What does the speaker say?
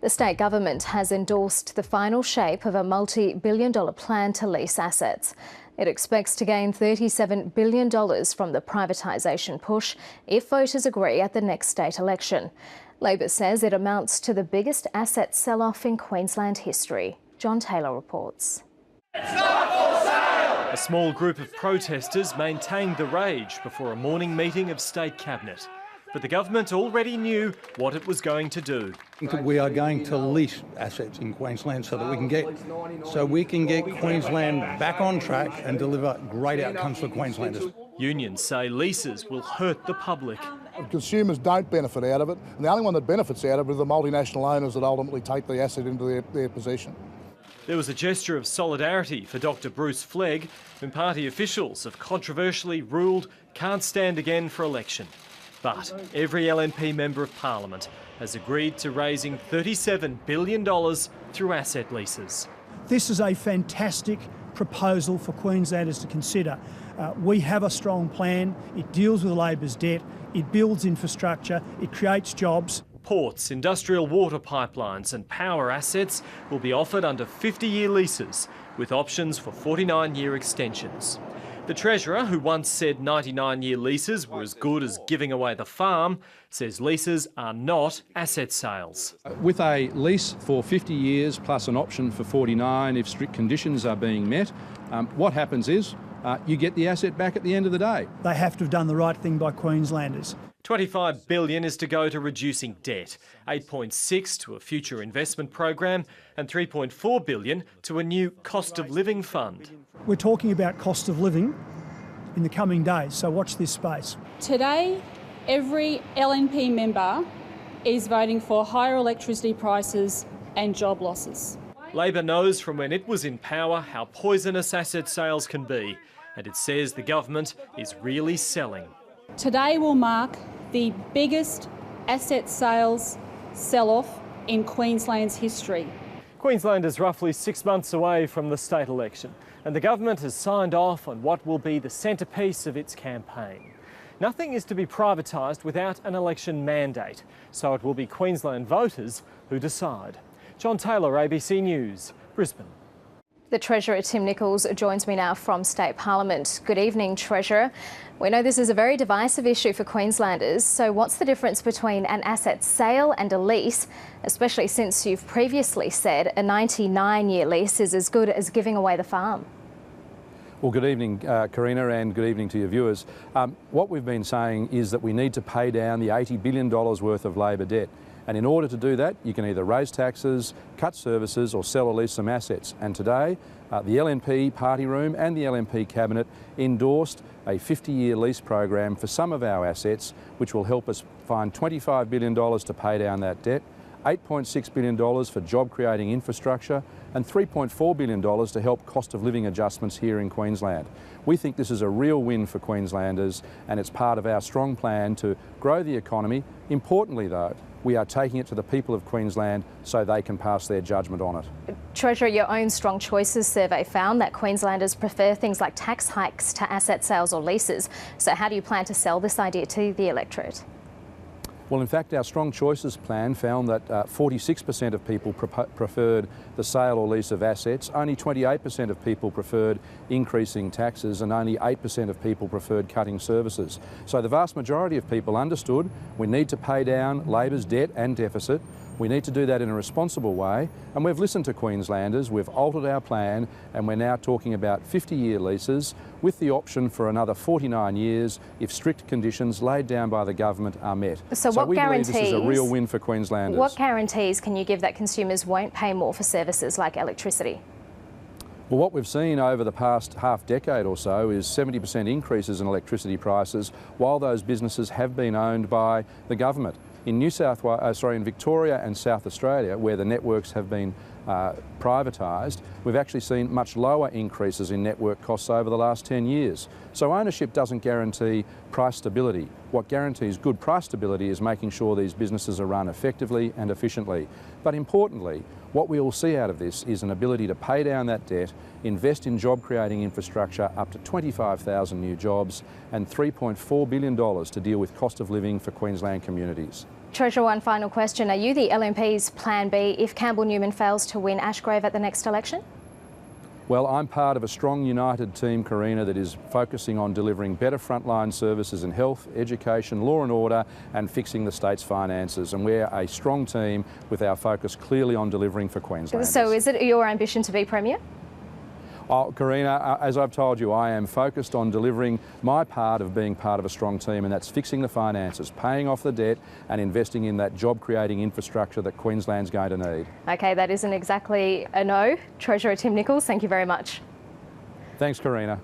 The state government has endorsed the final shape of a multi-billion-dollar plan to lease assets. It expects to gain $37 billion from the privatisation push if voters agree at the next state election. Labor says it amounts to the biggest asset sell-off in Queensland history. John Taylor reports. A small group of protesters maintained the rage before a morning meeting of State Cabinet. But the government already knew what it was going to do. We are going to lease assets in Queensland so that we can get Queensland back on track and deliver great outcomes for Queenslanders. Unions say leases will hurt the public. Consumers don't benefit out of it, and the only one that benefits out of it are the multinational owners that ultimately take the asset into their possession. There was a gesture of solidarity for Dr Bruce Flegg when party officials have controversially ruled can't stand again for election. But every LNP member of Parliament has agreed to raising $37 billion through asset leases. This is a fantastic proposal for Queenslanders to consider. We have a strong plan. It deals with Labor's debt, it builds infrastructure, it creates jobs. Ports, industrial water pipelines and power assets will be offered under 50-year leases with options for 49-year extensions. The Treasurer, who once said 99-year leases were as good as giving away the farm, says leases are not asset sales. With a lease for 50 years plus an option for 49 if strict conditions are being met, what happens is you get the asset back at the end of the day. They have to have done the right thing by Queenslanders. $25 billion is to go to reducing debt, $8.6 to a future investment program and $3.4 billion to a new cost of living fund. We're talking about cost of living in the coming days, so watch this space. Today, every LNP member is voting for higher electricity prices and job losses. Labor knows from when it was in power how poisonous asset sales can be, and it says the government is really selling. Today will mark the biggest asset sales sell-off in Queensland's history. Queensland is roughly 6 months away from the state election, and the government has signed off on what will be the centrepiece of its campaign. Nothing is to be privatised without an election mandate, so it will be Queensland voters who decide. John Taylor, ABC News, Brisbane. The Treasurer Tim Nicholls joins me now from State Parliament. Good evening, Treasurer. We know this is a very divisive issue for Queenslanders, so what's the difference between an asset sale and a lease, especially since you've previously said a 99-year lease is as good as giving away the farm? Well, good evening, Karina, and good evening to your viewers. What we've been saying is that we need to pay down the $80 billion worth of Labor debt. And in order to do that, you can either raise taxes, cut services or sell or lease some assets. And today, the LNP Party Room and the LNP Cabinet endorsed a 50-year lease program for some of our assets, which will help us find $25 billion to pay down that debt, $8.6 billion for job-creating infrastructure and $3.4 billion to help cost of living adjustments here in Queensland. We think this is a real win for Queenslanders and it's part of our strong plan to grow the economy. Importantly though, we are taking it to the people of Queensland so they can pass their judgment on it. Treasurer, your own Strong Choices survey found that Queenslanders prefer things like tax hikes to asset sales or leases. So how do you plan to sell this idea to the electorate? Well, in fact, our Strong Choices plan found that 46% of people preferred the sale or lease of assets, only 28% of people preferred increasing taxes and only 8% of people preferred cutting services. So the vast majority of people understood we need to pay down Labor's debt and deficit. We need to do that in a responsible way, and we've listened to Queenslanders, we've altered our plan, and we're now talking about 50-year leases with the option for another 49 years if strict conditions laid down by the government are met. So what we guarantees, believe this is a real win for Queenslanders. What guarantees can you give that consumers won't pay more for services like electricity? Well, what we've seen over the past half decade or so is 70% increases in electricity prices while those businesses have been owned by the government. In in Victoria and South Australia, where the networks have been privatised, we've actually seen much lower increases in network costs over the last 10 years. So ownership doesn't guarantee price stability. What guarantees good price stability is making sure these businesses are run effectively and efficiently. But importantly, what we will see out of this is an ability to pay down that debt, invest in job-creating infrastructure up to 25,000 new jobs and $3.4 billion to deal with cost of living for Queensland communities. Treasurer, one final question. Are you the LNP's plan B if Campbell Newman fails to win Ashgrove at the next election? Well, I'm part of a strong, united team, Karina, that is focusing on delivering better frontline services in health, education, law and order, and fixing the state's finances. And we're a strong team with our focus clearly on delivering for Queenslanders. So is it your ambition to be Premier? Oh, Karina, as I've told you, I am focused on delivering my part of being part of a strong team, and that's fixing the finances, paying off the debt and investing in that job-creating infrastructure that Queensland's going to need. OK, that isn't exactly a no. Treasurer Tim Nicholls, thank you very much. Thanks, Karina.